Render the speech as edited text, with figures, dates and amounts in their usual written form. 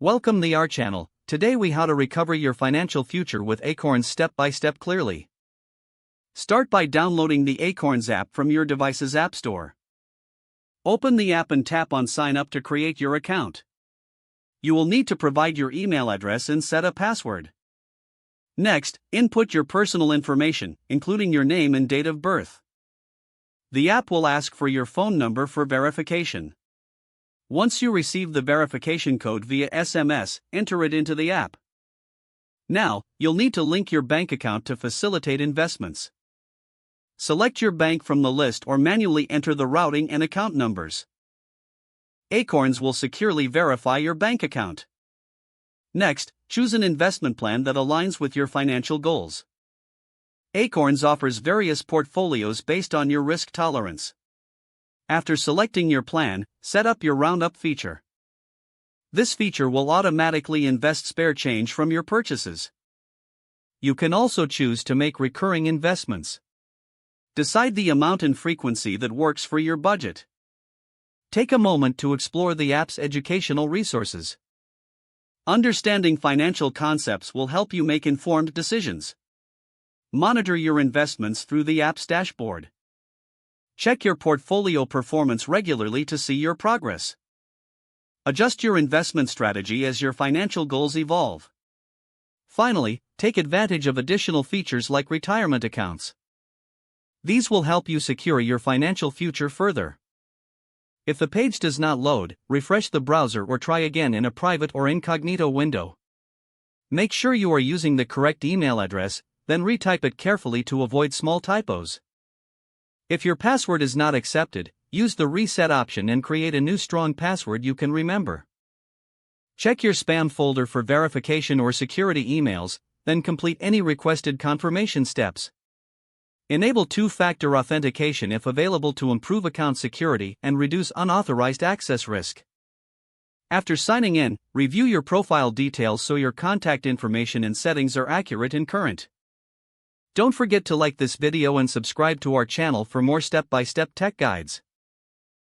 Welcome to our channel. Today we how to recover your financial future with Acorns step by step clearly. Start by downloading the Acorns app from your device's app store. Open the app and tap on sign up to create your account. You will need to provide your email address and set a password. Next, input your personal information, including your name and date of birth. The app will ask for your phone number for verification. Once you receive the verification code via SMS, enter it into the app. Now, you'll need to link your bank account to facilitate investments. Select your bank from the list or manually enter the routing and account numbers. Acorns will securely verify your bank account. Next, choose an investment plan that aligns with your financial goals. Acorns offers various portfolios based on your risk tolerance. After selecting your plan, set up your roundup feature. This feature will automatically invest spare change from your purchases. You can also choose to make recurring investments. Decide the amount and frequency that works for your budget. Take a moment to explore the app's educational resources. Understanding financial concepts will help you make informed decisions. Monitor your investments through the app's dashboard. Check your portfolio performance regularly to see your progress. Adjust your investment strategy as your financial goals evolve. Finally, take advantage of additional features like retirement accounts. These will help you secure your financial future further. If the page does not load, refresh the browser or try again in a private or incognito window. Make sure you are using the correct email address, then retype it carefully to avoid small typos. If your password is not accepted, use the reset option and create a new strong password you can remember. Check your spam folder for verification or security emails, then complete any requested confirmation steps. Enable two-factor authentication if available to improve account security and reduce unauthorized access risk. After signing in, review your profile details so your contact information and settings are accurate and current. Don't forget to like this video and subscribe to our channel for more step-by-step tech guides.